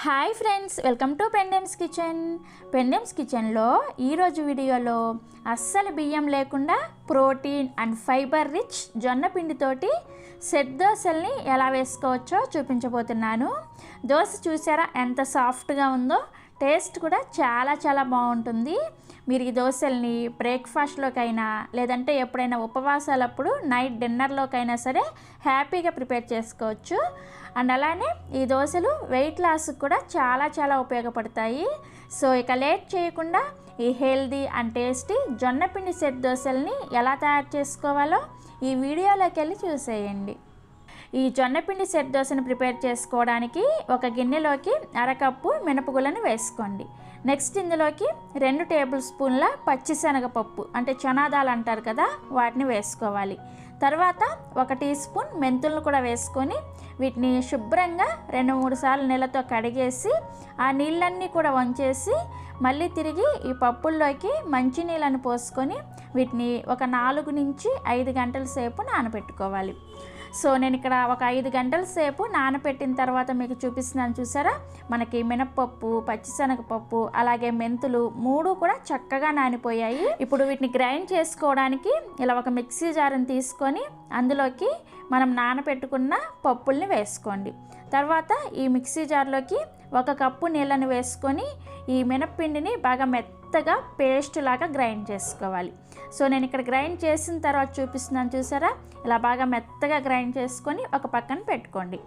Hi friends, welcome to Pendems kitchen. Pendems కిచెన్లో ఈరోజు వీడియోలో అస్సలు బియ్యం లేకుండా ప్రోటీన్ అండ్ ఫైబర్ రిచ్ జొన్న పిండితోటి సెట్ దోశల్ని ఎలా వేసుకోవచ్చో చూపించబోతున్నాను. దోశ చూసారా ఎంత సాఫ్ట్గా ఉందో, టేస్ట్ కూడా చాలా బాగుంటుంది. మీరు ఈ దోశల్ని బ్రేక్ఫాస్ట్లోకైనా లేదంటే ఎప్పుడైనా ఉపవాసాలప్పుడు నైట్ డిన్నర్లోకైనా సరే హ్యాపీగా ప్రిపేర్ చేసుకోవచ్చు. అండ్ అలానే ఈ దోశలు వెయిట్ లాస్కి కూడా చాలా ఉపయోగపడతాయి. సో ఇక లేట్ చేయకుండా ఈ హెల్దీ అండ్ టేస్టీ జొన్నపిండి సెట్ దోశల్ని ఎలా తయారు చేసుకోవాలో ఈ వీడియోలోకి వెళ్ళి చూసేయండి. ఈ జొన్నపిండి సెట్ దోశను ప్రిపేర్ చేసుకోవడానికి ఒక గిన్నెలోకి అరకప్పు మినపగుళ్ళని వేసుకోండి. నెక్స్ట్ ఇందులోకి 2 టేబుల్ స్పూన్ల పచ్చిశనగపప్పు అంటే చనాదాలు అంటారు కదా, వాటిని వేసుకోవాలి. తర్వాత 1 టీ స్పూన్ మెంతులను కూడా వేసుకొని వీటిని శుభ్రంగా 2-3 సార్లు నీళ్ళతో కడిగేసి ఆ నీళ్ళన్నీ కూడా వంచేసి మళ్ళీ తిరిగి ఈ పప్పుల్లోకి మంచినీళ్ళను పోసుకొని వీటిని ఒక 4 నుంచి 5 గంటల సేపు నానబెట్టుకోవాలి. సో నేను ఇక్కడ ఒక 5 గంటల సేపు నానబెట్టిన తర్వాత మీకు చూపిస్తున్నాను. చూసారా, మనకి మినప్పప్పు, పచ్చిశనగపప్పు అలాగే మెంతులు 3 కూడా చక్కగా నానిపోయాయి. ఇప్పుడు వీటిని గ్రైండ్ చేసుకోవడానికి ఇలా ఒక మిక్సీ జార్ని తీసుకొని అందులోకి మనం నానబెట్టుకున్న పప్పుల్ని వేసుకోండి. తర్వాత ఈ మిక్సీ జార్లోకి 1 కప్పు నీళ్ళని వేసుకొని ఈ మినప్పిండిని బాగా మెత్తగా పేస్ట్ లాగా గ్రైండ్ చేసుకోవాలి. సో నేను ఇక్కడ గ్రైండ్ చేసిన తర్వాత చూపిస్తున్నాను. చూసారా, ఇలా బాగా మెత్తగా గ్రైండ్ చేసుకొని ఒక పక్కన పెట్టుకోండి.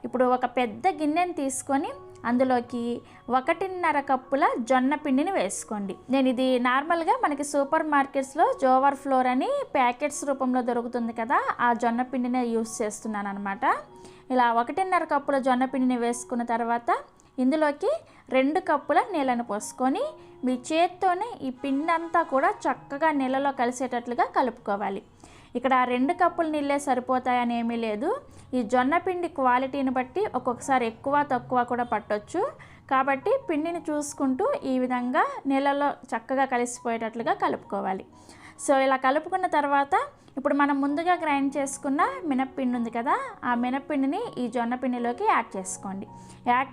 ఇప్పుడు ఒక పెద్ద గిన్నెని తీసుకొని అందులోకి 1.5 కప్పుల జొన్న పిండిని వేసుకోండి. నేను ఇది నార్మల్గా మనకి సూపర్ మార్కెట్స్లో జోవర్ ఫ్లోర్ అని ప్యాకెట్స్ రూపంలో దొరుకుతుంది కదా, ఆ జొన్న పిండినే యూస్ చేస్తున్నాను అనమాట. ఇలా 1.5 కప్పుల జొన్న పిండిని వేసుకున్న తర్వాత ఇందులోకి 2 కప్పుల నీళ్ళను పోసుకొని మీ చేత్తోనే ఈ పిండి అంతా కూడా చక్కగా నీళ్ళలో కలిసేటట్లుగా కలుపుకోవాలి. ఇక్కడ 2 కప్పుల నీళ్ళే సరిపోతాయని ఏమీ లేదు. ఈ జొన్న పిండి క్వాలిటీని బట్టి ఒక్కొక్కసారి ఎక్కువ తక్కువ కూడా పట్టొచ్చు. కాబట్టి పిండిని చూసుకుంటూ ఈ విధంగా నీళ్ళలో చక్కగా కలిసిపోయేటట్లుగా కలుపుకోవాలి. సో ఇలా కలుపుకున్న తర్వాత ఇప్పుడు మనం ముందుగా గ్రైండ్ చేసుకున్న మినప్పిండి ఉంది కదా, ఆ మినప్పిండిని ఈ జొన్న పిండిలోకి యాడ్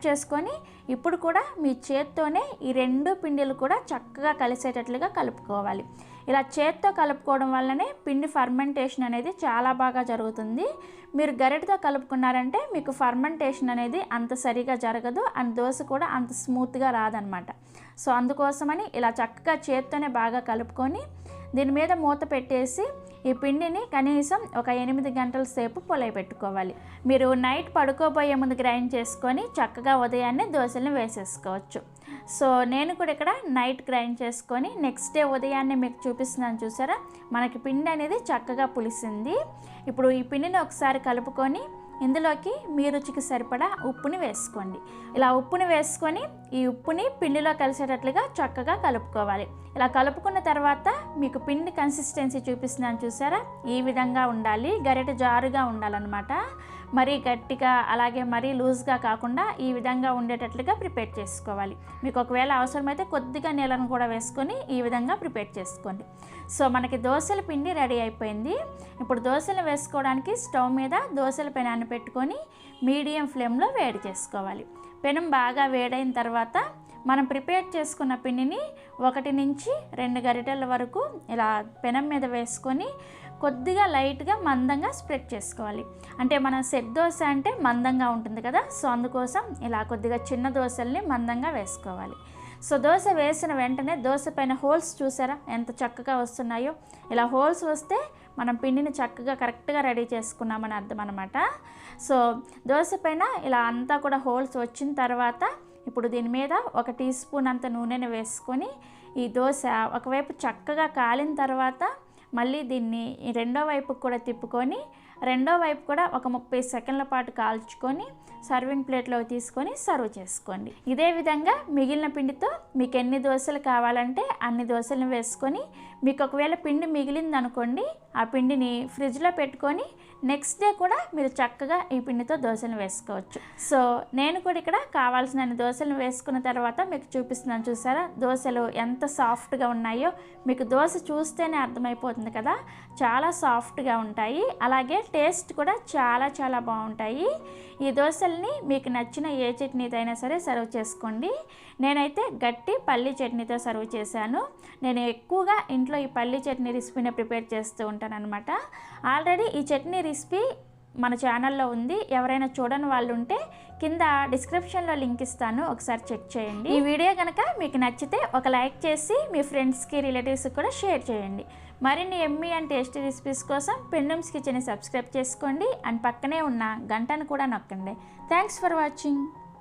చేసుకొని ఇప్పుడు కూడా మీ చేత్తోనే ఈ 2 పిండిలు కూడా చక్కగా కలిసేటట్లుగా కలుపుకోవాలి. ఇలా చేత్తో కలుపుకోవడం వల్లనే పిండి ఫర్మెంటేషన్ అనేది చాలా బాగా జరుగుతుంది. మీరు గరిటతో కలుపుకున్నారంటే మీకు ఫర్మెంటేషన్ అనేది అంత సరిగా జరగదు అండ్ దోశ కూడా అంత స్మూత్గా రాదనమాట. సో అందుకోసమని ఇలా చక్కగా చేత్తోనే బాగా కలుపుకొని దీని మీద మూత పెట్టేసి ఈ పిండిని కనీసం ఒక 8 గంటల సేపు పెట్టుకోవాలి. మీరు నైట్ పడుకోబోయే ముందు గ్రైండ్ చేసుకొని చక్కగా ఉదయాన్నే దోశలను వేసేసుకోవచ్చు. సో నేను కూడా ఇక్కడ నైట్ గ్రైండ్ చేసుకొని నెక్స్ట్ డే ఉదయాన్నే మీకు చూపిస్తున్నాను. చూసారా, మనకి పిండి అనేది చక్కగా పులిసింది. ఇప్పుడు ఈ పిండిని ఒకసారి కలుపుకొని ఇందులోకి మీ రుచికి సరిపడా ఉప్పుని వేసుకోండి. ఇలా ఉప్పుని వేసుకొని ఈ ఉప్పుని పిండిలో కలిసేటట్లుగా చక్కగా కలుపుకోవాలి. ఇలా కలుపుకున్న తర్వాత మీకు పిండి కన్సిస్టెన్సీ చూపిస్తున్నాను. చూసారా, ఈ విధంగా ఉండాలి, గరిటె జారుగా ఉండాలన్నమాట. మరీ గట్టిగా అలాగే మరీ లూజ్గా కాకుండా ఈ విధంగా ఉండేటట్లుగా ప్రిపేర్ చేసుకోవాలి. మీకు ఒకవేళ అవసరమైతే కొద్దిగా నీళ్ళను కూడా వేసుకొని ఈ విధంగా ప్రిపేర్ చేసుకోండి. సో మనకి దోశల పిండి రెడీ అయిపోయింది. ఇప్పుడు దోశలు వేసుకోవడానికి స్టవ్ మీద దోశల పెనాన్ని పెట్టుకొని మీడియం ఫ్లేమ్లో వేడి చేసుకోవాలి. పెనం బాగా వేడైన తర్వాత మనం ప్రిపేర్ చేసుకున్న పిండిని 1 నుంచి 2 గరిటెల వరకు ఇలా పెనం మీద వేసుకొని కొద్దిగా లైట్గా మందంగా స్ప్రెడ్ చేసుకోవాలి. అంటే మనం సెట్ దోశ అంటే మందంగా ఉంటుంది కదా, సో అందుకోసం ఇలా కొద్దిగా చిన్న దోశల్ని మందంగా వేసుకోవాలి. సో దోశ వేసిన వెంటనే దోశ పైన హోల్స్ చూసారా ఎంత చక్కగా వస్తున్నాయో. ఇలా హోల్స్ వస్తే మనం పిండిని చక్కగా కరెక్ట్గా రెడీ చేసుకున్నామని అర్థం అనమాట. సో దోశ పైన ఇలా అంతా కూడా హోల్స్ వచ్చిన తర్వాత ఇప్పుడు దీని మీద 1 టీ స్పూన్ అంత నూనెని వేసుకొని ఈ దోశ ఒకవైపు చక్కగా కాలిన తర్వాత మళ్ళీ దీన్ని రెండో వైపుకు కూడా తిప్పుకొని రెండో వైపు కూడా ఒక 30 సెకండ్ల పాటు కాల్చుకొని సర్వింగ్ ప్లేట్లో తీసుకొని సర్వ్ చేసుకోండి. ఇదే విధంగా మిగిలిన పిండితో మీకు ఎన్ని దోశలు కావాలంటే అన్ని దోశలను వేసుకొని మీకు ఒకవేళ పిండి మిగిలింది అనుకోండి, ఆ పిండిని ఫ్రిడ్జ్లో పెట్టుకొని నెక్స్ట్ డే కూడా మీరు చక్కగా ఈ పిండితో దోశలు వేసుకోవచ్చు. సో నేను కూడా ఇక్కడ కావాల్సిన దోశలను వేసుకున్న తర్వాత మీకు చూపిస్తున్నాను. చూసారా, దోశలు ఎంత సాఫ్ట్గా ఉన్నాయో. మీకు దోశ చూస్తేనే అర్థమైపోతుంది కదా, చాలా సాఫ్ట్గా ఉంటాయి. అలాగే టేస్ట్ కూడా చాలా బాగుంటాయి. ఈ దోశల్ని మీకు నచ్చిన ఏ చట్నీతో అయినా సరే సర్వ్ చేసుకోండి. నేనైతే గట్టి పల్లి చట్నీతో సర్వ్ చేశాను. నేను ఎక్కువగా ఇంట్లో ఈ పల్లి చట్నీ రెసిపీని ప్రిపేర్ చేస్తూ ఉంటాను అనమాట. ఆల్రెడీ ఈ చట్నీ రెసిపీ మన ఛానల్లో ఉంది. ఎవరైనా చూడని వాళ్ళు ఉంటే కింద డిస్క్రిప్షన్లో లింక్ ఇస్తాను, ఒకసారి చెక్ చేయండి. ఈ వీడియో కనుక మీకు నచ్చితే ఒక లైక్ చేసి మీ ఫ్రెండ్స్కి రిలేటివ్స్కి కూడా షేర్ చేయండి. మరిన్ని ఎమ్మీ అండ్ టేస్టీ రెసిపీస్ కోసం పెండెమ్స్ కిచెన్ని సబ్స్క్రైబ్ చేసుకోండి అండ్ పక్కనే ఉన్న గంటను కూడా నొక్కండి. Thanks for watching.